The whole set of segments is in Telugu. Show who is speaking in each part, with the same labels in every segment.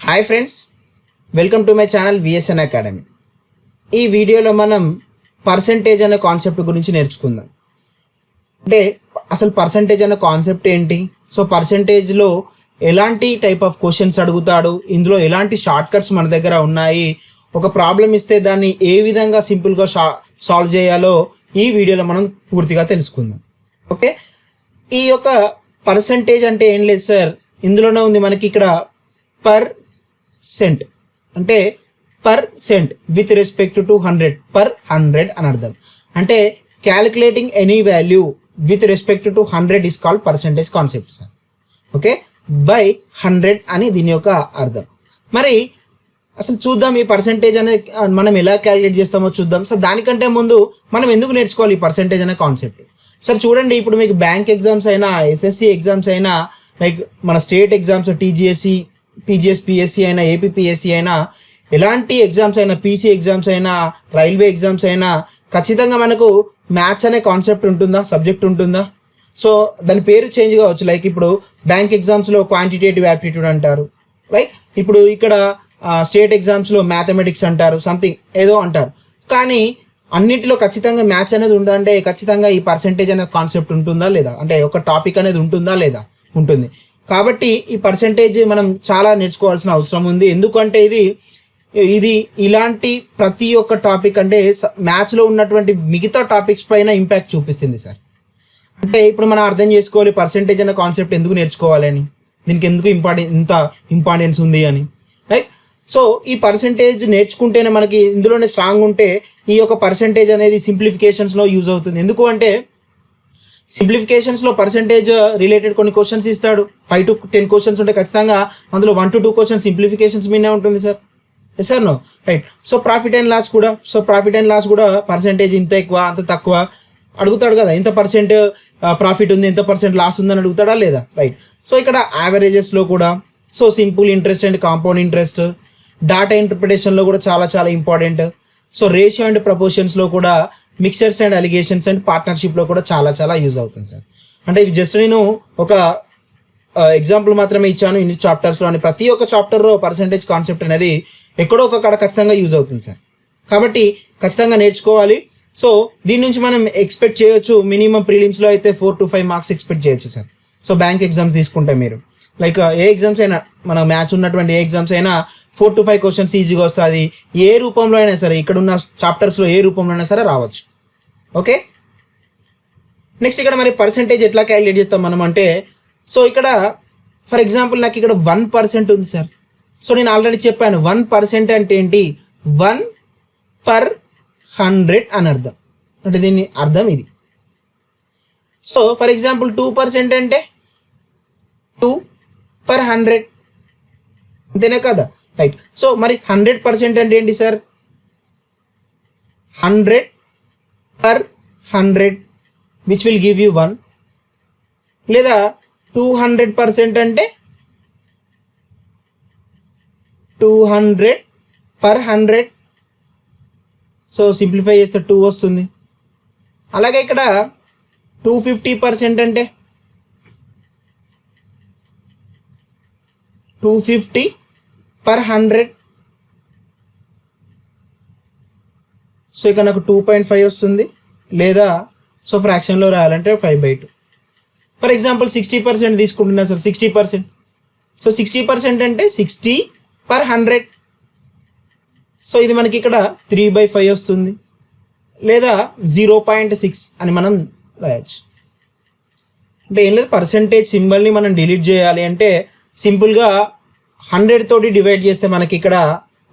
Speaker 1: Hi friends, welcome to my channel VSN academy. ఈ వీడియోలో మనం పర్సంటేజ్ అనే కాన్సెప్ట్ గురించి నేర్చుకుందాం. అంటే అసలు పర్సంటేజ్ అనే కాన్సెప్ట్ ఏంటి, సో పర్సంటేజ్లో ఎలాంటి టైప్ ఆఫ్ క్వశ్చన్స్ అడుగుతాడు, ఇందులో ఎలాంటి షార్ట్ కట్స్ మన దగ్గర ఉన్నాయి, ఒక ప్రాబ్లం ఇస్తే దాన్ని ఏ విధంగా సింపుల్గా సాల్వ్ చేయాలో ఈ వీడియోలో మనం పూర్తిగా తెలుసుకుందాం. ఓకే, ఈ యొక్క పర్సంటేజ్ అంటే ఏం లేదు సార్, ఇందులోనే ఉంది మనకి ఇక్కడ పర్సెంట్ అంటే percent with respect to 100, per 100 అని అర్థం. అంటే calculating any value with respect to 100 is called percentage concept sir. Okay, by 100 అని దీని యొక్క అర్థం. మరి అసలు చూద్దాం ఈ పర్సంటేజ్ అనేది మనం ఎలా క్యాలిక్యులేట్ చేస్తామో చూద్దాం. సో దానికంటే ముందు మనం ఎందుకు నేర్చుకోవాలి ఈ పర్సంటేజ్ అనే కాన్సెప్ట్. సార్ చూడండి, ఇప్పుడు మీకు బ్యాంక్ ఎగ్జామ్స్ అయినా, ఎస్ఎస్సి ఎగ్జామ్స్ అయినా, లైక్ మన స్టేట్ ఎగ్జామ్స్ టీజీఎస్ పిఎస్సి అయినా, ఏపీపీఎస్సి అయినా, ఎలాంటి ఎగ్జామ్స్ అయినా, పీసీ ఎగ్జామ్స్ అయినా, రైల్వే ఎగ్జామ్స్ అయినా ఖచ్చితంగా మనకు మ్యాథ్స్ అనే కాన్సెప్ట్ ఉంటుందా, సబ్జెక్ట్ ఉంటుందా? సో దాని పేరు చేంజ్ కావచ్చు. లైక్ ఇప్పుడు బ్యాంక్ ఎగ్జామ్స్లో క్వాంటిటేటివ్ యాప్టిట్యూడ్ అంటారు, రైట్? ఇప్పుడు ఇక్కడ స్టేట్ ఎగ్జామ్స్లో మ్యాథమెటిక్స్ అంటారు, సంథింగ్ ఏదో అంటారు. కానీ అన్నింటిలో ఖచ్చితంగా మ్యాథ్స్ అనేది ఉందంటే ఖచ్చితంగా ఈ పర్సంటేజ్ అనే కాన్సెప్ట్ ఉంటుందా లేదా, అంటే ఒక టాపిక్ అనేది ఉంటుందా లేదా? ఉంటుంది. కాబట్టి ఈ పర్సంటేజ్ మనం చాలా నేర్చుకోవాల్సిన అవసరం ఉంది. ఎందుకంటే ఇది ఇలాంటి ప్రతి ఒక్క టాపిక్ అంటే మ్యాథ్స్లో ఉన్నటువంటి మిగతా టాపిక్స్ పైన ఇంపాక్ట్ చూపిస్తుంది సార్. అంటే ఇప్పుడు మనం అర్థం చేసుకోవాలి పర్సంటేజ్ అనే కాన్సెప్ట్ ఎందుకు నేర్చుకోవాలి అని, దీనికి ఎందుకు ఇంత ఇంపార్టెన్స్ ఉంది అని, రైట్? సో ఈ పర్సంటేజ్ నేర్చుకుంటేనే మనకి ఇందులోనే స్ట్రాంగ్ ఉంటే ఈ యొక్క పర్సంటేజ్ అనేది సింప్లిఫికేషన్స్లో యూజ్ అవుతుంది. ఎందుకు అంటే సింప్లిఫికేషన్స్లో పర్సంటేజ్ రిలేటెడ్ కొన్ని క్వశ్చన్స్ ఇస్తాడు. 5 to 10 క్వశ్చన్స్ ఉంటే ఖచ్చితంగా అందులో 1 to 2 క్వశ్చన్స్ సింప్లిఫికేషన్స్ మీదే ఉంటుంది sir. Yes sir, no, right? So profit and loss కూడా పర్సంటేజ్ ఇంత ఎక్కువ అంత తక్కువ అడుగుతాడు కదా, ఎంత పర్సెంట్ ప్రాఫిట్ ఉంది, ఎంత పర్సెంట్ లాస్ ఉందని అడుగుతాడా లేదా, రైట్? సో ఇక్కడ యావరేజెస్లో కూడా, so simple interest and compound interest, data ఇంటర్ప్రిటేషన్లో కూడా చాలా చాలా ఇంపార్టెంట్. సో రేషియో అండ్ ప్రపోర్షన్స్లో కూడా, మిక్సర్స్ అండ్ అలిగేషన్స్ అండ్ పార్ట్నర్షిప్లో కూడా చాలా చాలా యూజ్ అవుతుంది సార్. అంటే ఇవి జస్ట్ నేను ఒక ఎగ్జాంపుల్ మాత్రమే ఇచ్చాను. ఇన్ని చాప్టర్స్లో అని ప్రతి ఒక్క చాప్టర్లో పర్సంటేజ్ కాన్సెప్ట్ అనేది ఎక్కడో ఒక కాడ ఖచ్చితంగా యూజ్ అవుతుంది సార్. కాబట్టి ఖచ్చితంగా నేర్చుకోవాలి. సో దీని నుంచి మనం ఎక్స్పెక్ట్ చేయొచ్చు, మినిమం ప్రిలిమ్స్లో అయితే 4 to 5 మార్క్స్ ఎక్స్పెక్ట్ చేయొచ్చు సార్. సో బ్యాంక్ ఎగ్జామ్స్ తీసుకుంటే మీరు లైక్ ఏ ఎగ్జామ్స్ అయినా, మన మ్యాథ్స్ ఉన్నటువంటి ఏ ఎగ్జామ్స్ అయినా 4 to 5 క్వశ్చన్స్ ఈజీగా వస్తుంది. ఏ రూపంలో అయినా సరే, ఇక్కడ ఉన్న చాప్టర్స్లో ఏ రూపంలో అయినా సరే రావచ్చు. ఓకే, నెక్స్ట్ ఇక్కడ మరి పర్సంటేజ్ ఎట్లా క్యాలిక్యులేట్ చేస్తాం మనం అంటే, సో ఇక్కడ ఫర్ ఎగ్జాంపుల్ నాకు ఇక్కడ 1% ఉంది సార్. సో నేను ఆల్రెడీ చెప్పాను 1% అంటే ఏంటి, 1 per 100 అని అర్థం. అంటే దీని అర్థం ఇది. సో ఫర్ ఎగ్జాంపుల్ 2% అంటే 2 per 100, అంతేనే కదా, రైట్? సో మరి 100% అంటే ఏంటి sir, 100 per 100 which will give you 1. లేదా 200% అంటే 200 per 100. సో సింప్లిఫై చేస్తే 2 వస్తుంది. అలాగే ఇక్కడ 250% అంటే 250 per 100. సో ఇక్కడ నాకు 2.5 వస్తుంది. లేదా సో ఫ్రాక్షన్లో రాయాలంటే 5/2. ఫర్ ఎగ్జాంపుల్ 60% తీసుకుంటున్నా సార్, 60%. సో 60% అంటే 60 per 100. సో ఇది మనకి ఇక్కడ 3/5 వస్తుంది. లేదా 0.6 అని మనం రాయొచ్చు. అంటే ఏం లేదు, పర్సంటేజ్ సింబల్ని మనం డిలీట్ చేయాలి అంటే సింపుల్గా 100 తోటి డివైడ్ చేస్తే మనకి ఇక్కడ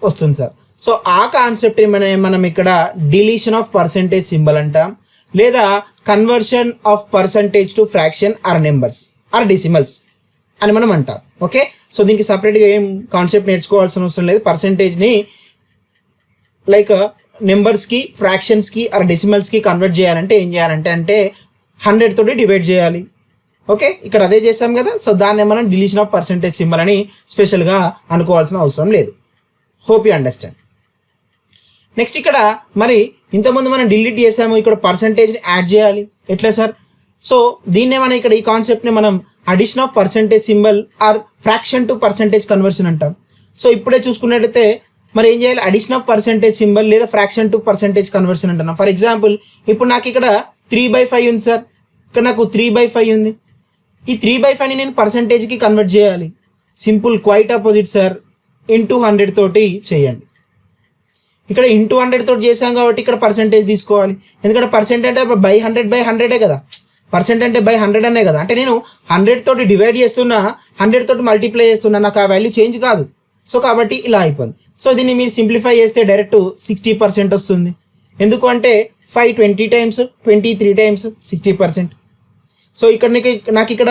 Speaker 1: వస్తుంది సార్. సో ఆ కాన్సెప్ట్ మనం ఇక్కడ డిలీషన్ ఆఫ్ పర్సంటేజ్ సింబల్ అంటాం, లేదా conversion of percentage to fraction or numbers or decimals అని మనం అంటాం. ఓకే, సో దీనికి సపరేట్గా ఏం కాన్సెప్ట్ నేర్చుకోవాల్సిన అవసరం లేదు. పర్సంటేజ్ని లైక్ నెంబర్స్కి, ఫ్రాక్షన్స్కి ఆర్ డెసిమల్స్కి కన్వర్ట్ చేయాలంటే ఏం చేయాలంటే 100 తోటి డివైడ్ చేయాలి. ఓకే, ఇక్కడ అదే చేస్తాం కదా. సో దాన్ని మనం డిలీషన్ ఆఫ్ పర్సంటేజ్ సింబల్ అని స్పెషల్గా అనుకోవాల్సిన అవసరం లేదు. Hope you understand. నెక్స్ట్ ఇక్కడ మరి ఇంతకుముందు మనం డిలీట్ చేసాము, ఇక్కడ పర్సంటేజ్ని యాడ్ చేయాలి. ఎట్లా సార్? సో దీన్నే మనం ఇక్కడ ఈ కాన్సెప్ట్ని మనం addition of percentage symbol or fraction to percentage conversion అంటాం. సో ఇప్పుడే చూసుకున్నట్టయితే మరి ఏం చేయాలి, అడిషన్ ఆఫ్ పర్సెంటేజ్ సింబల్ లేదా ఫ్రాక్షన్ టు పర్సెంటేజ్ కన్వర్షన్ అంటున్నాం. ఫర్ ఎగ్జాంపుల్ ఇప్పుడు నాకు ఇక్కడ 3/5 ఉంది సార్, ఇక్కడ నాకు 3/5 ఉంది. ఈ 3/5ని నేను పర్సెంటేజ్కి కన్వర్ట్ చేయాలి. Simple, quite opposite sir, into 100 తోటి చేయండి. ఇక్కడ ఇంటూ 100 తోటి చేసాం కాబట్టి ఇక్కడ పర్సెంటేజ్ తీసుకోవాలి. ఎందుకంటే పర్సెంట్ అంటే బై 100/100 కదా, పర్సెంట్ అంటే బై 100 అనే కదా. అంటే నేను 100 తోటి డివైడ్ చేస్తున్నా, 100 తోటి మల్టిప్లై చేస్తున్నా, నాకు ఆ వాల్యూ చేంజ్ కాదు. సో కాబట్టి ఇలా అయిపోయింది. సో దీన్ని మీరు సింప్లిఫై చేస్తే డైరెక్ట్ 60% వస్తుంది. ఎందుకు అంటే 5 20 టైమ్స్ 23 టైమ్స్ 60%. సో ఇక్కడ నాకు ఇక్కడ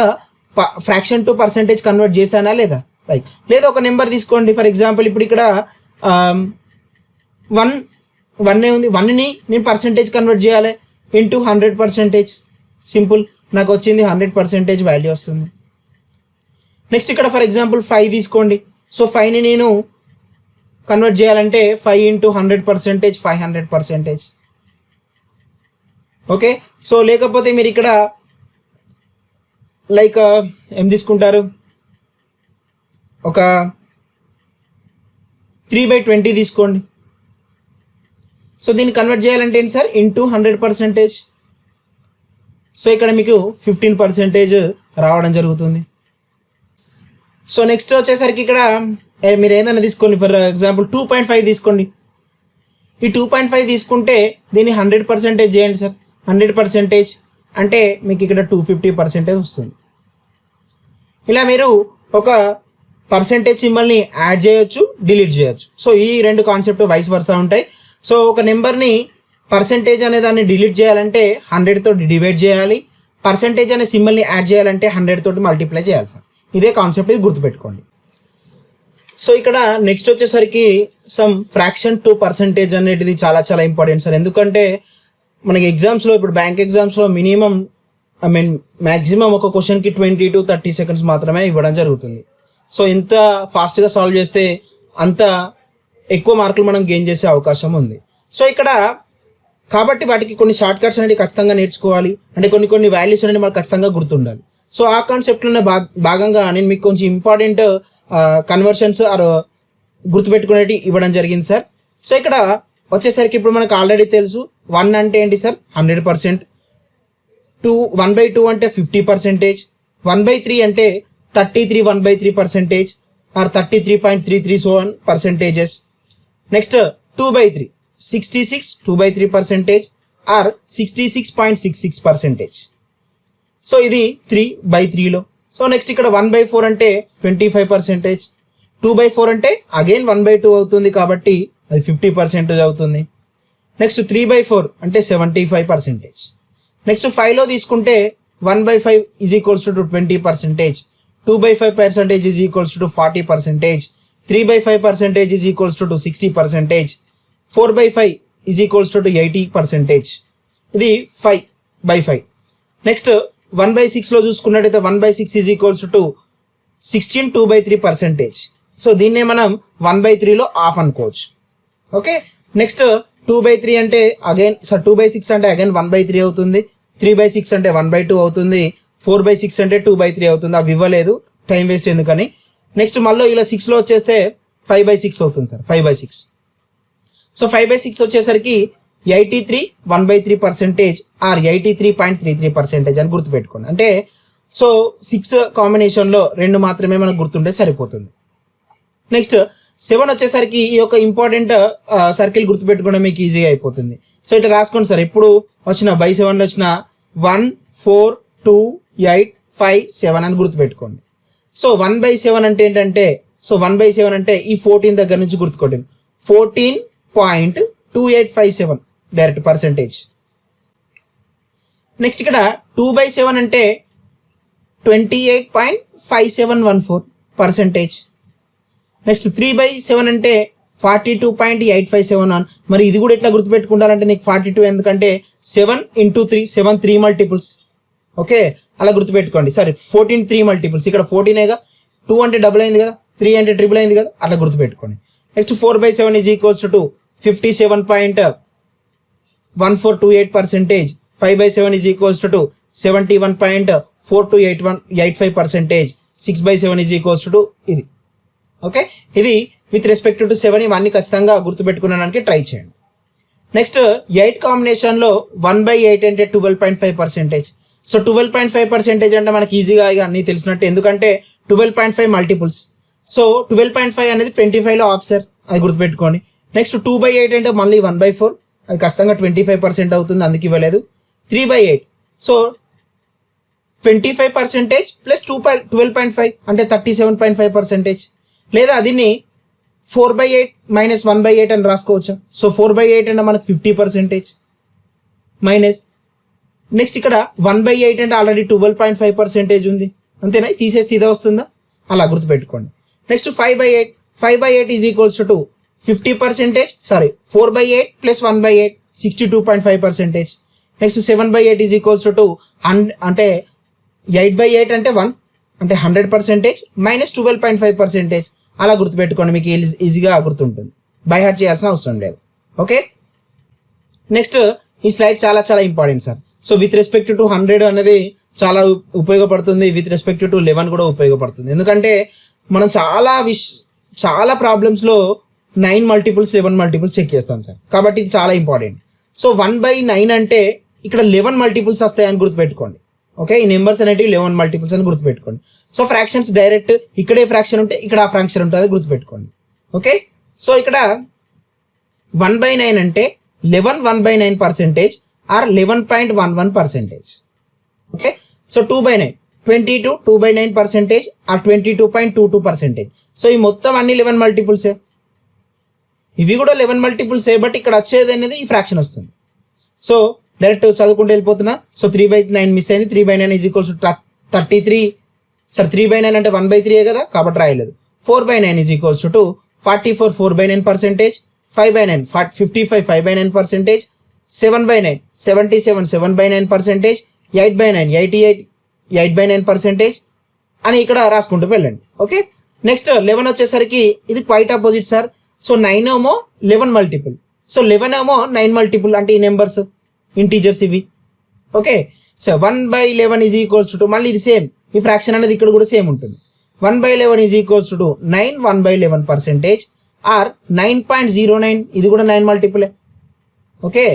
Speaker 1: ఫ్రాక్షన్ టు పర్సెంటేజ్ కన్వర్ట్ చేశానా లేదా, రైట్. లేదా ఒక నెంబర్ తీసుకోండి. ఫర్ ఎగ్జాంపుల్ ఇప్పుడు ఇక్కడ 1 ఉంది, 1ని నేను పర్సెంటేజ్ కన్వర్ట్ చేయాలి ఇంటూ 100%. సింపుల్, నాకు వచ్చింది 100% వాల్యూ వస్తుంది. నెక్స్ట్ ఇక్కడ ఫర్ ఎగ్జాంపుల్ 5 తీసుకోండి. సో 5ని నేను కన్వర్ట్ చేయాలంటే 5 ఇంటూ 100% 500%. ఓకే. సో లేకపోతే మీరు ఇక్కడ లైక్ ఏం తీసుకుంటారు, ఒక 3/20 తీసుకోండి. సో దీన్ని కన్వర్ట్ చేయాలంటే ఏంటి సార్, ఇంటూ 100%. సో ఇక్కడ మీకు 15% రావడం జరుగుతుంది. సో నెక్స్ట్ వచ్చేసరికి ఇక్కడ మీరు ఏమైనా తీసుకోండి. ఫర్ ఎగ్జాంపుల్ 2.5 తీసుకోండి. ఈ 2.5 తీసుకుంటే దీన్ని 100% చేయండి సార్. 100% అంటే మీకు ఇక్కడ 250% వస్తుంది. ఇలా మీరు ఒక పర్సెంటేజ్ సింబల్ని యాడ్ చేయొచ్చు, డిలీట్ చేయొచ్చు. సో ఈ రెండు కాన్సెప్ట్ వైస్ వర్సా ఉంటాయి. సో ఒక నెంబర్ని పర్సెంటేజ్ అనే దాన్ని డిలీట్ చేయాలంటే 100 తోటి డివైడ్ చేయాలి, పర్సెంటేజ్ అనే సింబల్ని యాడ్ చేయాలంటే 100 తోటి మల్టిప్లై చేయాలి సార్. ఇదే కాన్సెప్ట్, ఇది గుర్తుపెట్టుకోండి. సో ఇక్కడ నెక్స్ట్ వచ్చేసరికి సమ్ ఫ్రాక్షన్ టు పర్సెంటేజ్ అనేటిది చాలా చాలా ఇంపార్టెంట్ సార్. ఎందుకంటే మనకి ఎగ్జామ్స్లో ఇప్పుడు బ్యాంక్ ఎగ్జామ్స్లో మినిమం మ్యాక్సిమం ఒక క్వశ్చన్కి 20 to 30 సెకండ్స్ మాత్రమే ఇవ్వడం జరుగుతుంది. సో ఎంత ఫాస్ట్గా సాల్వ్ చేస్తే అంత ఎక్కువ మార్కులు మనం గెయిన్ చేసే అవకాశం ఉంది. సో ఇక్కడ కాబట్టి వాటికి కొన్ని షార్ట్ కట్స్ అనేవి ఖచ్చితంగా నేర్చుకోవాలి. అంటే కొన్ని వాల్యూస్ అనేవి మనకు ఖచ్చితంగా గుర్తుండాలి. సో ఆ కాన్సెప్ట్లోనే భాగంగా నేను మీకు కొంచెం ఇంపార్టెంట్ కన్వర్షన్స్ ఆర్ గుర్తుపెట్టుకునేవి ఇవ్వడం జరిగింది సార్. సో ఇక్కడ వచ్చేసరికి ఇప్పుడు మనకు ఆల్రెడీ తెలుసు 1 అంటే ఏంటి సార్, 100%. 1/2 అంటే 50%. 1/3 అంటే 33 1/3% ఆర్ 33.33% నెక్స్ట్ 2/3 66 2/3% ఆర్ 66.66%. సో ఇది 3/3లో. సో నెక్స్ట్ ఇక్కడ 1/4 అంటే 25%. 2/4 అంటే అగైన్ 1/2 అవుతుంది కాబట్టి అది 50% అవుతుంది. నెక్స్ట్ 3/4 అంటే 75%. నెక్స్ట్ 5లో తీసుకుంటే 1/5 is equals to 20%. 2/5% is equals to 40%. 3/5% is equals to 60%. 4/5 is equals to 80%. ఇది 5/5. నెక్స్ట్ 1/6లో చూసుకున్నట్టయితే 1/6 ఈజ్ ఈక్వల్స్ టు 16 2/3%. సో దీన్నే మనం 1/3లో హాఫ్ అనుకోవచ్చు. ఓకే. నెక్స్ట్ 2/3 అంటే అగైన్ 2/6 అంటే అగైన్ 1/3 అవుతుంది. 3/6 అంటే 1/2 అవుతుంది. 4/6 అంటే 2/3 అవుతుంది. అవి ఇవ్వలేదు, టైం వేస్ట్ ఎందుకని. నెక్స్ట్ మళ్ళీ ఇలా 6లో వచ్చేస్తే 5/6 అవుతుంది సార్, 5/6. సో 5/6 వచ్చేసరికి 83 1/3% ఆర్ 83.33% అని గుర్తుపెట్టుకోండి. అంటే సో 6 కాంబినేషన్లో 2 మాత్రమే మనకు గుర్తుంటే సరిపోతుంది. నెక్స్ట్ 7 వచ్చేసరికి ఈ యొక్క ఇంపార్టెంట్ సర్కిల్ గుర్తుపెట్టుకోవడం మీకు ఈజీగా అయిపోతుంది. సో ఇట్లా రాసుకోండి సార్. ఎప్పుడు వచ్చిన బై 7లో వచ్చిన 1 4 2 8 5 7 అని గుర్తుపెట్టుకోండి. సో 1/7 అంటే ఏంటంటే, సో 1/7 అంటే ఈ 14 దగ్గర నుంచి గుర్తుకోండి, 14.2857 డైరెక్ట్ పర్సెంటేజ్. నెక్స్ట్ ఇక్కడ 2/7 అంటే 28.5714%. నెక్స్ట్ 3/7 అంటే 42.857. మరి ఇది కూడా ఎట్లా గుర్తుపెట్టుకుంటారంటే నీకు 42 ఎందుకంటే 7 × 3 7 3 మల్టిపుల్స్. ఓకే, అలా గుర్తుపెట్టుకోండి. సరే 14 3 మల్టిపుల్స్, ఇక్కడ 14ఏగా, 2 అంటే డబుల్ అయింది కదా, 3 అంటే ట్రిపుల్ అయింది కదా, అట్లా గుర్తుపెట్టుకోండి. Next 4/7 is equals to 57.1428%. 5/7 is equals to 71.4285%. 6/7 is equals to ఇది. ఓకే, ఇది విత్ రెస్పెక్ట్ టు 7 ఇవన్నీ ఖచ్చితంగా గుర్తుపెట్టుకునడానికి ట్రై చేయండి. నెక్స్ట్ 8 కాంబినేషన్లో 1/8 అంటే 12.5%. సో 12.5% అంటే మనకి ఈజీగా ఇక అన్నీ తెలిసినట్టు, ఎందుకంటే 12.5 మల్టిపుల్స్. సో 12.5 అనేది 25లో హాఫ్ సార్, అది గుర్తుపెట్టుకోండి. నెక్స్ట్ 2/8 అంటే మళ్ళీ 1/4, అది ఖచ్చితంగా 25% అవుతుంది, అందుకు ఇవ్వలేదు. 3/8, సో 25% ప్లస్ 12.5 అంటే 37.5%. లేదా దీన్ని 4/8 మైనస్ 1/8 అని రాసుకోవచ్చా? సో 4/8 అంటే మనకు 50% మైనస్, నెక్స్ట్ ఇక్కడ 1/8 అంటే ఆల్రెడీ 12.5% ఉంది, అంతేనా? తీసేస్తే ఇదే వస్తుందా? అలా గుర్తుపెట్టుకోండి. Next 5/8, 5/8 is equals to 50%, sorry 4/8 plus 1/8 62.5%. Next 7/8 is equals to అంటే 8/8 అంటే 1 అంటే 100% మైనస్ 12.5%. అలా గుర్తుపెట్టుకోండి, మీకు ఈజీగా గుర్తుంటుంది, బై హార్ట్ చేయాల్సిన అవసరం లేదు. ఓకే, నెక్స్ట్ ఈ స్లైడ్ చాలా చాలా important sir. So with respect to 100 అనేది చాలా ఉపయోగపడుతుంది, విత్ రెస్పెక్ట్ టు 11 కూడా ఉపయోగపడుతుంది. ఎందుకంటే మనం చాలా ప్రాబ్లమ్స్లో 9 మల్టిపుల్స్ 11 మల్టిపుల్స్ చెక్ చేస్తాం సార్, కాబట్టి ఇది చాలా ఇంపార్టెంట్. సో 1/9 అంటే ఇక్కడ 11 మల్టిపుల్స్ వస్తాయని గుర్తుపెట్టుకోండి. ఓకే, ఈ నెంబర్స్ అనేటివి 11 మల్టిపుల్స్ అని గుర్తుపెట్టుకోండి. సో ఫ్రాక్షన్స్ డైరెక్ట్ ఇక్కడే ఫ్రాక్షన్ ఉంటే ఇక్కడ ఆ ఫ్రాక్షన్ ఉంటుంది, గుర్తుపెట్టుకోండి. ఓకే, సో ఇక్కడ 1/9 అంటే 11 1/9% or 11.11%. Okay, so 2/9 22 2/9% or 22.22%. So ఈ మొత్తం అన్ని 11 మల్టిపుల్సే, ఇవి కూడా 11 మల్టిపుల్సే, బట్ ఇక్కడ వచ్చేది అనేది ఈ ఫ్రాక్షన్ వస్తుంది. సో డైరెక్ట్ చదువుకుంటూ వెళ్ళిపోతున్నా. సో 3/9 మిస్ అయింది, 3/9 ఈజ్ ఈక్వల్స్ టు 33. సార్ 3/9 అంటే 1/3 కదా, కాబట్టి రాయలేదు. 4/9 ఈజ్ ఈక్వల్స్ టు 44 4/9%, 5/9 55 5/9%, 7/9 77 7/9%, 8/9 88 8/9% అని ఇక్కడ రాసుకుంటూ వెళ్ళండి. ఓకే, నెక్స్ట్ 11 వచ్చేసరికి ఇది క్వైట్ ఆపోజిట్ సార్. సో 9 ఏమో 11 మల్టిపుల్, సో 11 ఏమో 9 మల్టిపుల్, అంటే ఈ నెంబర్స్ ఇంటీజర్స్ ఇవి. Okay, so 1/11 is equals to మళ్ళీ ఇది సేమ్, ఈ ఫ్రాక్షన్ అనేది ఇక్కడ కూడా సేమ్ ఉంటుంది. 1/11 ఈజ్ ఈక్వల్స్ టు 9 1/11% ఆర్ 9.09, ఇది కూడా 9 మల్టిపులే. Okay,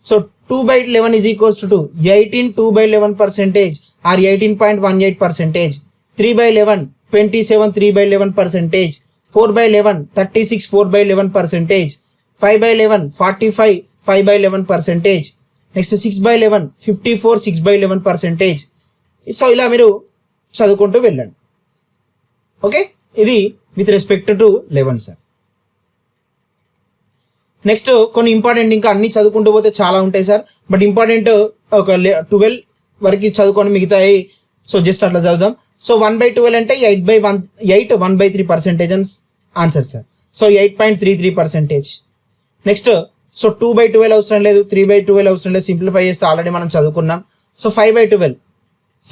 Speaker 1: so 2/11 is equals to 18 2/11% or 18.18%. 3/11 27 3/11%, 4/11 36 4/11%, 5/11 45 5/11%, next 6/11 54 6/11%. So ఇలా మీరు చదువుకుంటూ వెళ్ళండి. ఓకే, ఇది with respect to 11 sir. Next కొన్ని ఇంపార్టెంట్, ఇంకా అన్ని చదువుకుంటూ పోతే చాలా ఉంటాయి సార్, బట్ ఇంపార్టెంట్ ఒక 12 వరకు చదువుకొని మిగతాయి సో జస్ట్ అట్లా చదువుదాం. సో 1/12 అంటే 8 1/3% answer sir. So 8.33%. Next so 2/12 అవసరం లేదు, 3/12 అవసరం లేదు, సింప్లిఫై చేస్తే ఆల్రెడీ మనం చదువుకున్నాం. సో 5/12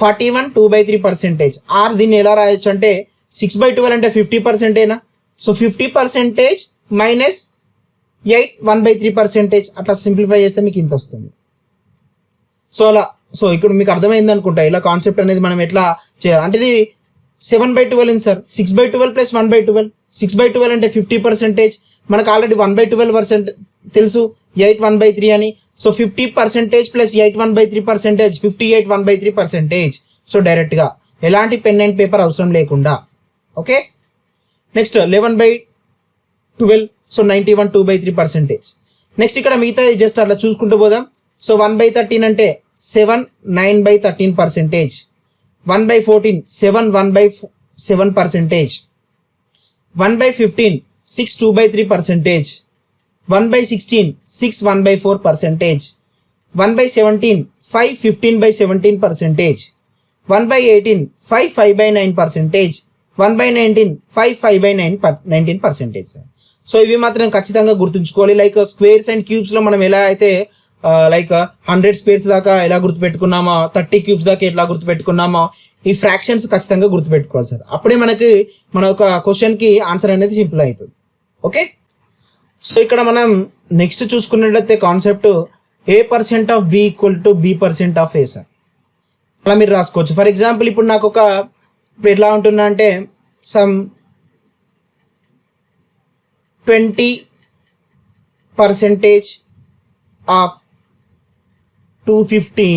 Speaker 1: 41 2/3%. ఆర్ దీన్ని ఎలా రాయొచ్చు అంటే 6/12 అంటే 50%, సో 50% మైనస్ 8 1/3%, అట్లా సింప్లిఫై చేస్తే మీకు ఇంత వస్తుంది. సో అలా, సో ఇక్కడ మీకు అర్థమైంది అనుకుంటా ఇలా కాన్సెప్ట్ అనేది మనం ఎట్లా చేయాలి. అంటే ఇది 7/12 సార్, 6/12 ప్లస్ 1/12. 6/12 అంటే 50%, మనకు ఆల్రెడీ 1/12% తెలుసు, 8 1/3 అని. So 50% plus 8 1/3%, 58 1/3%. సో డైరెక్ట్గా ఎలాంటి పెన్ అండ్ పేపర్ అవసరం లేకుండా. Okay, next 11/12, so 91 2/3%. నెక్స్ట్ ఇక్కడ మిగతా జస్ట్ అట్లా చూసుకుంటూ పోదాం. సో 1/13 అంటే 7 9/13%, 1/14 7 1/7%, 1/15 6 2/3%, 1/16 6 1/4%, 1/17 5 15/17%, 1/18 5 5/9%, 1/19 5 5/19%. సో ఇవి మాత్రం ఖచ్చితంగా గుర్తుంచుకోవాలి. లైక్ స్క్వేర్స్ అండ్ క్యూబ్స్లో మనం ఎలా అయితే లైక్ 100 స్క్వేర్స్ దాకా ఎలా గుర్తుపెట్టుకున్నామో, 30 క్యూబ్స్ దాకా ఎట్లా గుర్తుపెట్టుకున్నామో, ఈ ఫ్రాక్షన్స్ ఖచ్చితంగా గుర్తుపెట్టుకోవాలి సార్. అప్పుడే మనకి మన ఒక క్వశ్చన్కి ఆన్సర్ అనేది సింపుల్ అవుతుంది. ఓకే, సో ఇక్కడ మనం నెక్స్ట్ చూసుకున్నట్లయితే concept A% of B equal to B% of A sir. అలా మీరు రాసుకోవచ్చు. ఫర్ ఎగ్జాంపుల్ ఇప్పుడు నాకు ఒక ఇప్పుడు ఎట్లా ఉంటున్నా అంటే 20% ఆఫ్ 250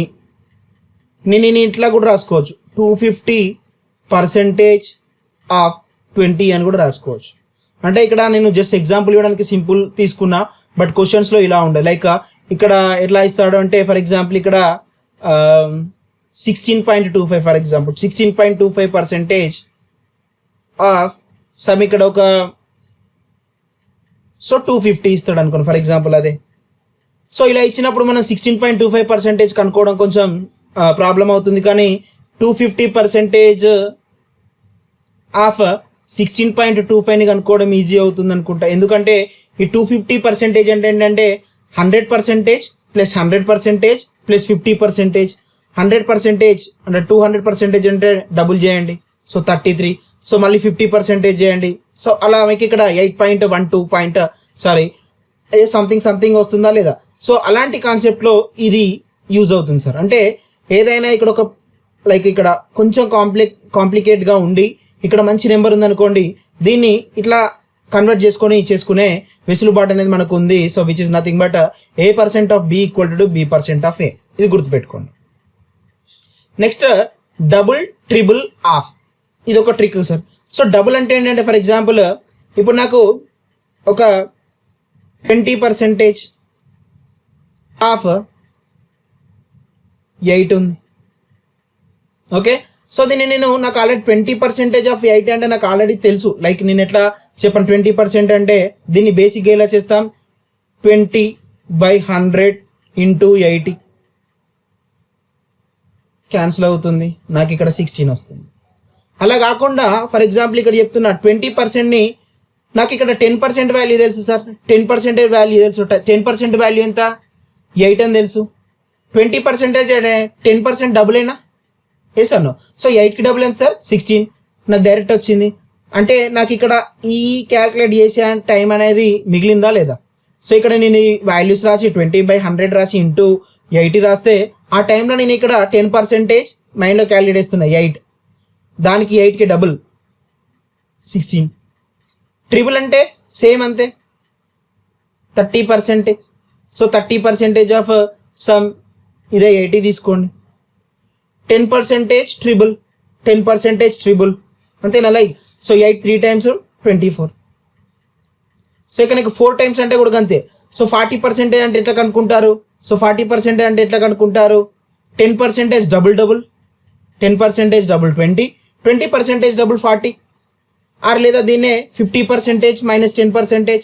Speaker 1: నేను ఇట్లా కూడా రాసుకోవచ్చు 250% ఆఫ్ 20 అని కూడా రాసుకోవచ్చు. అంటే ఇక్కడ నేను జస్ట్ ఎగ్జాంపుల్ ఇవ్వడానికి సింపుల్ తీసుకున్నా, బట్ క్వశ్చన్స్లో ఇలా ఉండదు. లైక్ ఇక్కడ ఎట్లా ఇస్తాడు అంటే ఫర్ ఎగ్జాంపుల్ ఇక్కడ 16.25 ఫర్ ఎగ్జాంపుల్ 16.25% ఆఫ్ సమ్ ఇక్కడ ఒక 250 ఇస్తాడు అనుకోండి ఫర్ ఎగ్జాంపుల్ అదే. సో ఇలా ఇచ్చినప్పుడు మనం 16.25% కనుక్కోవడం కొంచెం ప్రాబ్లం అవుతుంది. కానీ 250% ఆఫ్ 16.25ని కనుక్కోవడం ఈజీ అవుతుంది అనుకుంటా. ఎందుకంటే ఈ 250% అంటే ఏంటంటే 100% ప్లస్ 100% ప్లస్ 50%. 100% అంటే 200% అంటే డబుల్ చేయండి, సో 33. సో మళ్ళీ 50% చేయండి, సో అలా మీకు ఇక్కడ 8.12 సంథింగ్ వస్తుందా లేదా. సో అలాంటి కాన్సెప్ట్లో ఇది యూజ్ అవుతుంది సార్. అంటే ఏదైనా ఇక్కడ ఒక లైక్ ఇక్కడ కొంచెం కాంప్లికేట్గా ఉండి ఇక్కడ మంచి నెంబర్ ఉందనుకోండి, దీన్ని ఇట్లా కన్వర్ట్ చేసుకునే వెసులుబాటు అనేది మనకు ఉంది. So which is nothing but A% of B equal to B% of A. ఇది గుర్తుపెట్టుకోండి. నెక్స్ట్ డబుల్ ట్రిబుల్ ఆఫ్, ఇది ఒక ట్రిక్ సార్. సో డబుల్ అంటే ఏంటంటే ఫర్ ఎగ్జాంపుల్ ఇప్పుడు నాకు ఒక 20% ఆఫ్ 8 ఉంది, ఓకే. సో దీన్ని నాకు ఆల్రెడీ 20% ఆఫ్ 8 అంటే నాకు ఆల్రెడీ తెలుసు. లైక్ నేను ఎట్లా చెప్పాను 20% అంటే దీన్ని బేసిక్గా ఎలా చేస్తాం 20/100 ఇంటూ 80 క్యాన్సిల్ అవుతుంది, నాకు ఇక్కడ 16 వస్తుంది. అలా కాకుండా ఫర్ ఎగ్జాంపుల్ ఇక్కడ చెప్తున్నా 20%ని నాకు ఇక్కడ 10% వాల్యూ తెలుసు సార్, 10% వాల్యూ తెలుసు. 10% వాల్యూ ఎంత 8 అని తెలుసు. 20% 10% డబుల్ అయినా ఎస్ అన్నో. సో 8కి డబుల్ ఎంత సార్ 16, నాకు డైరెక్ట్ వచ్చింది. అంటే నాకు ఇక్కడ ఈ క్యాల్కులేట్ చేసే టైం అనేది మిగిలిందా లేదా. సో ఇక్కడ నేను ఈ వాల్యూస్ రాసి 20/100 రాసి ఇంటూ 80 రాస్తే ఆ టైంలో నేను ఇక్కడ 10% మైండ్లో క్యాల్కులేట్ చేస్తున్నా 8, దానికి 8కి డబుల్ 16. ట్రిబుల్ అంటే సేమ్ అంతే 30%. సో 30% ఆఫ్ సమ్ ఇదే 80 తీసుకోండి. 10% ట్రిబుల్ 10% ట్రిబుల్ అంతేనా లైక్. So 8 3 times 24. సో ఇక్కడ నాకు 4 times అంటే కూడా అంతే. సో 40% అంటే ఎట్లా కనుక్కుంటారు, సో 40% అంటే ఎట్లా కనుక్కుంటారు 10% డబుల్ 10% డబుల్ 20, 20% డబుల్ 40, ఆర్ లేదా దీన్నే 50% మైనస్ 10%.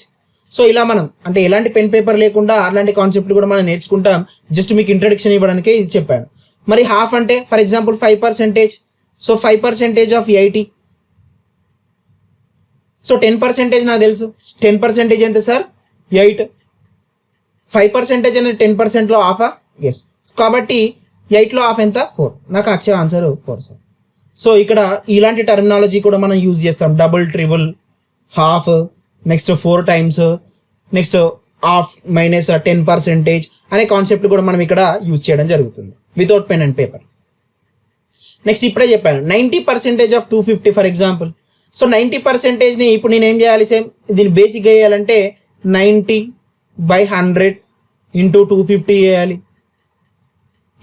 Speaker 1: సో ఇలా మనం అంటే ఎలాంటి పెన్ పేపర్ లేకుండా అలాంటి కాన్సెప్ట్లు కూడా మనం నేర్చుకుంటాం. జస్ట్ మీకు ఇంట్రడక్షన్ ఇవ్వడానికే ఇది చెప్పాను. మరి హాఫ్ అంటే for example 5%. So 5% of 80. So 10% నాకు తెలుసు, 10% ఎంత సార్ 8. 5% అనేది 10%లో హాఫా, ఎస్. కాబట్టి 8లో హాఫ్ ఎంత 4, నాకు వచ్చే ఆన్సర్ 4 సార్. సో ఇక్కడ ఇలాంటి టర్మినాలజీ కూడా మనం యూజ్ చేస్తాం, double triple half, next 4 times, next half minus 10% అనే కాన్సెప్ట్ కూడా మనం ఇక్కడ యూజ్ చేయడం జరుగుతుంది without pen and paper. Next ఇప్పుడే చెప్పాను 90% ఆఫ్ 250 ఫర్ ఎగ్జాంపుల్. సో 90%ని ఇప్పుడు నేను ఏం చేయాలి, సేమ్ దీన్ని బేసిక్గా వేయాలంటే 90/100 ఇంటూ 250 వేయాలి.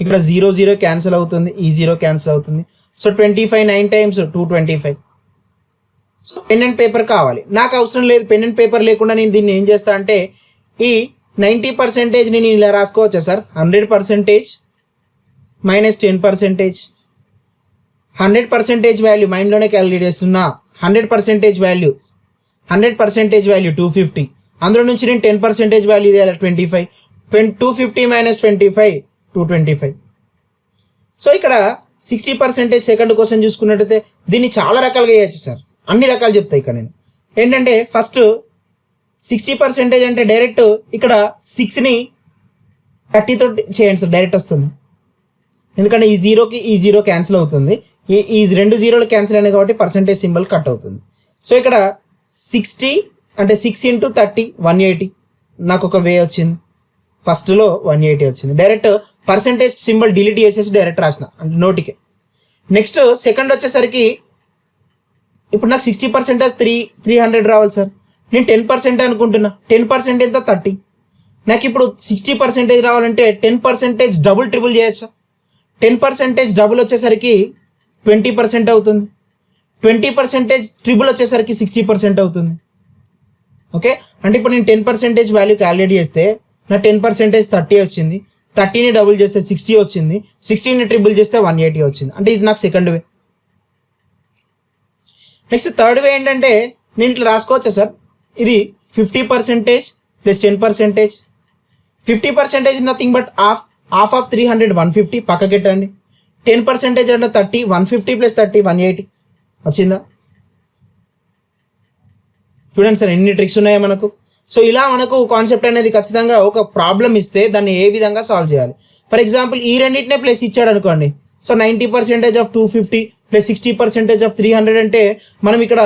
Speaker 1: ఇక్కడ 0 0 క్యాన్సిల్ అవుతుంది, ఈ 0 క్యాన్సిల్ అవుతుంది. So 25 9 times 225. So pen and paper కావాలి, నాకు అవసరం లేదు. పెన్ అండ్ పేపర్ లేకుండా నేను దీన్ని ఏం చేస్తా అంటే ఈ 90% నేను ఇలా రాసుకోవచ్చా సార్ 100% మైనస్ 10%. 100% వాల్యూ మైండ్లోనే క్యాలిక్యులేట్ చేస్తున్నా. 100% వాల్యూ 250, అందులో నుంచి నేను 10% వాల్యూ చేయాలి 25. 250 మైనస్ 25 225. సో ఇక్కడ 60% సెకండ్ క్వశ్చన్ చూసుకున్నట్టయితే దీన్ని చాలా రకాలుగా చేయొచ్చు సార్, అన్ని రకాలు చెప్తాయి. ఇక్కడ నేను ఏంటంటే ఫస్ట్ 60% అంటే డైరెక్ట్ ఇక్కడ 6ని 30తో చేయండి సార్, డైరెక్ట్ వస్తుంది. ఎందుకంటే ఈ 0కి ఈ 0 క్యాన్సిల్ అవుతుంది, ఈ 2 0లు క్యాన్సిల్ అయినాయి కాబట్టి పర్సెంటేజ్ సింబల్ కట్ అవుతుంది. సో ఇక్కడ 60 అంటే 6 × 30 180, నాకు ఒక వే వచ్చింది. ఫస్ట్లో 180 వచ్చింది, డైరెక్ట్ పర్సెంటేజ్ సింబల్ డిలీట్ చేసేసి డైరెక్ట్ రాసిన అంటే నోటికి. నెక్స్ట్ సెకండ్ వచ్చేసరికి ఇప్పుడు నాకు 60% 300 రావాలి సార్. నేను 10% అనుకుంటున్నా. 10% ఎంత? 30. నాకు ఇప్పుడు 60% రావాలంటే 10% డబుల్ ట్రిపుల్ చేయొచ్చా? 10% డబుల్ వచ్చేసరికి 20% అవుతుంది. 20% ట్రిపుల్ వచ్చేసరికి 60% అవుతుంది. ఓకే, అంటే ఇప్పుడు నేను 10% వాల్యూ క్యాలిక్యులేట్ చేస్తే నా 10% 30 వచ్చింది. 30ని డబుల్ చేస్తే 60 వచ్చింది. 60ని ట్రిపుల్ చేస్తే 180 వచ్చింది. అంటే ఇది నాకు సెకండ్ వే. నెక్స్ట్ థర్డ్ వే ఏంటంటే నేను ఇట్లా రాసుకోవచ్చా సార్? ఇది 50% plus 10%. 50% nothing but half of 300 150 పక్కకెట్టండి. 10% అంటే 30, 150 ప్లస్ 30 180 వచ్చిందా? చూడండి సార్ ఎన్ని ట్రిక్స్ ఉన్నాయో మనకు. సో ఇలా మనకు కాన్సెప్ట్ అనేది ఖచ్చితంగా ఒక ప్రాబ్లం ఇస్తే దాన్ని ఏ విధంగా సాల్వ్ చేయాలి. ఫర్ ఎగ్జాంపుల్ ఈ రెండింటినే ప్లస్ ఇచ్చాడు అనుకోండి. సో 90% ఆఫ్ 250 ప్లస్ 60% ఆఫ్ 300 అంటే మనం ఇక్కడ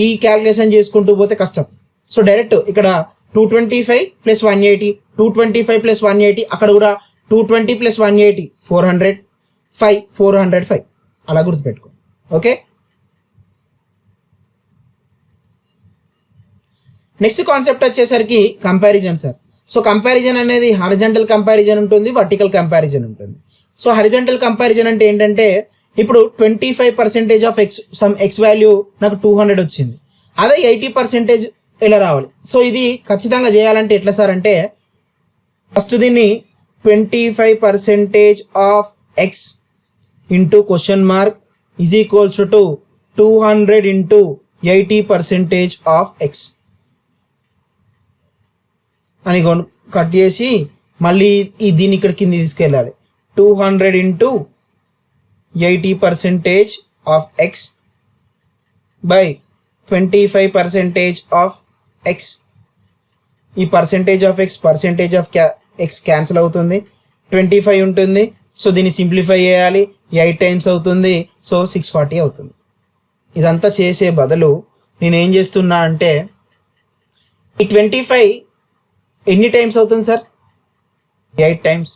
Speaker 1: ఈ క్యాల్కులేషన్ చేసుకుంటూ పోతే కష్టం. సో డైరెక్ట్ ఇక్కడ 225 ప్లస్ 180, 225 ప్లస్ 180, అక్కడ కూడా 220 ప్లస్ 180 400, 405 అలా గుర్తుపెట్టుకో. ఓకే, నెక్స్ట్ కాన్సెప్ట్ వచ్చేసరికి కంపారిజన్ సార్. సో కంపారిజన్ అనేది హారిజాంటల్ కంపారిజన్ ఉంటుంది, వర్టికల్ కంపారిజన్ ఉంటుంది. సో హారిజాంటల్ కంపారిజన్ అంటే ఏంటంటే ఇప్పుడు 25% ఆఫ్ ఎక్స్ వాల్యూ నాకు 200 వచ్చింది. అదే 80% ఎలా రావాలి? సో ఇది ఖచ్చితంగా చేయాలంటే ఎట్లా సార్ అంటే ఫస్ట్ దీన్ని 25% of X into question mark is equals to 200 into 80% of X అని కట్ చేసి మళ్ళీ దీన్ని ఇక్కడ కింద తీసుకెళ్ళాలి. 200 into 80% of X by 25% of X. ఈ పర్సెంటేజ్ ఆఫ్ ఎక్స్ క్యాన్సిల్ అవుతుంది, 25 ఉంటుంది. సో దీన్ని సింప్లిఫై చేయాలి, 8 టైమ్స్ అవుతుంది. సో 640 అవుతుంది. ఇదంతా చేసే బదులు నేనేం చేస్తున్నా అంటే ఈ 25 ఎన్ని టైమ్స్ అవుతుంది సార్? 8 టైమ్స్.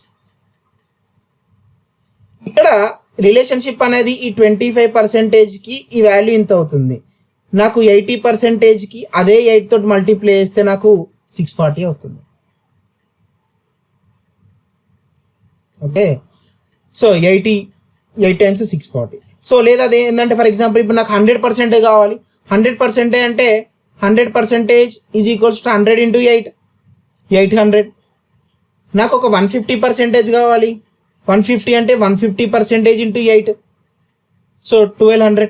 Speaker 1: ఇక్కడ రిలేషన్షిప్ అనేది ఈ 25%కి ఈ వాల్యూ ఇంత అవుతుంది. నాకు 80%కి అదే 8 తోటి మల్టిప్లై చేస్తే నాకు 640 అవుతుంది. Okay, so 8 times 640. సో లేదా అది ఏంటంటే ఫర్ ఎగ్జాంపుల్ ఇప్పుడు నాకు 100% కావాలి. 100% అంటే 100% ఈజ్ ఈక్వల్స్ టు 100 ఇంటూ 8, 800. నాకు ఒక 150% కావాలి. 150 అంటే 150% ఇంటూ 8, సో 1200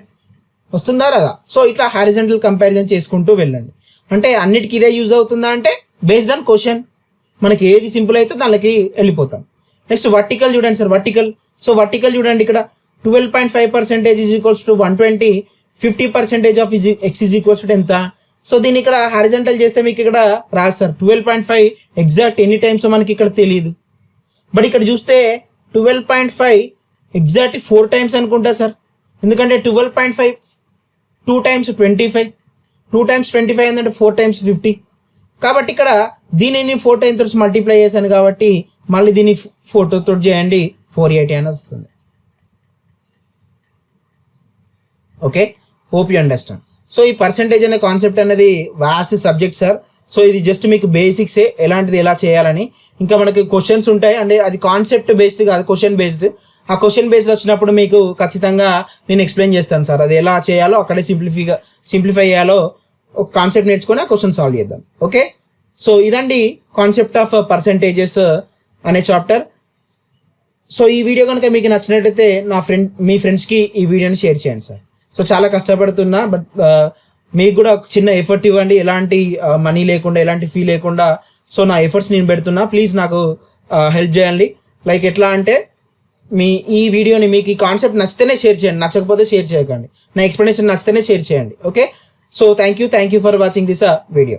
Speaker 1: వస్తుందా రాదా? సో ఇట్లా హారిజాంటల్ కంపారిజన్ చేసుకుంటూ వెళ్ళండి. అంటే అన్నిటికీ ఇదే యూజ్ అవుతుందా అంటే బేస్డ్ ఆన్ క్వశ్చన్ మనకి ఏది సింపుల్ అయితే దానికి వెళ్ళిపోతాం. నెక్స్ట్ వర్టికల్ చూడండి సార్. సో వర్టికల్ చూడండి ఇక్కడ 12.5% is equals to 120, 50% of X is equals to ఎంత? సో దీన్ని ఇక్కడ హారిజాంటల్ చేస్తే మీకు ఇక్కడ రాదు సార్. 12.5 ఎగ్జాక్ట్ ఎన్ని టైమ్స్ మనకి ఇక్కడ తెలియదు. బట్ ఇక్కడ చూస్తే 12.5 ఎగ్జాక్ట్ 4 టైమ్స్ అనుకుంటా సార్. ఎందుకంటే 12.5 2 టైమ్స్ 25, 2 టైమ్స్ 25 ఏంటంటే 4 టైమ్స్ 50. కాబట్టి ఇక్కడ దీనిని 4 టైమ్స్ మల్టిప్లై చేశాను కాబట్టి మళ్ళీ దీన్ని 4 తోటి చేయండి, 480 అనేది వస్తుంది. Okay, hope you understand. So ఈ పర్సెంటేజ్ అనే కాన్సెప్ట్ అనేది వాస్ట్ సబ్జెక్ట్ సార్. సో ఇది జస్ట్ మీకు బేసిక్సే ఎలాంటిది ఎలా చేయాలని. ఇంకా మనకి క్వశ్చన్స్ ఉంటాయి అంటే అది కాన్సెప్ట్ బేస్డ్ కాదు, క్వశ్చన్ బేస్డ్. ఆ క్వశ్చన్ బేస్డ్ వచ్చినప్పుడు మీకు ఖచ్చితంగా నేను ఎక్స్ప్లెయిన్ చేస్తాను సార్. అది ఎలా చేయాలో అక్కడే సింప్లిఫై చేయాలో ఒక కాన్సెప్ట్ నేర్చుకొని ఆ క్వశ్చన్ సాల్వ్ చేద్దాం. ఓకే, సో ఇదండి కాన్సెప్ట్ ఆఫ్ పర్సెంటేజెస్ అనే చాప్టర్. సో ఈ వీడియో కనుక మీకు నచ్చినట్లయితే మీ ఫ్రెండ్స్కి ఈ వీడియోని షేర్ చేయండి సార్. సో చాలా కష్టపడుతున్నా, బట్ మీకు కూడా చిన్న ఎఫర్ట్ ఇవ్వండి. ఎలాంటి మనీ లేకుండా, ఎలాంటి ఫీ లేకుండా. సో నా ఎఫర్ట్స్ నేను పెడుతున్నా, ప్లీజ్ నాకు హెల్ప్ చేయండి. లైక్ ఎట్లా అంటే ఈ వీడియోని మీకు ఈ కాన్సెప్ట్ నచ్చితేనే షేర్ చేయండి, నచ్చకపోతే షేర్ చేయకండి. నా ఎక్స్ప్లెనేషన్ నచ్చితేనే షేర్ చేయండి. Okay, so thank you for watching this video.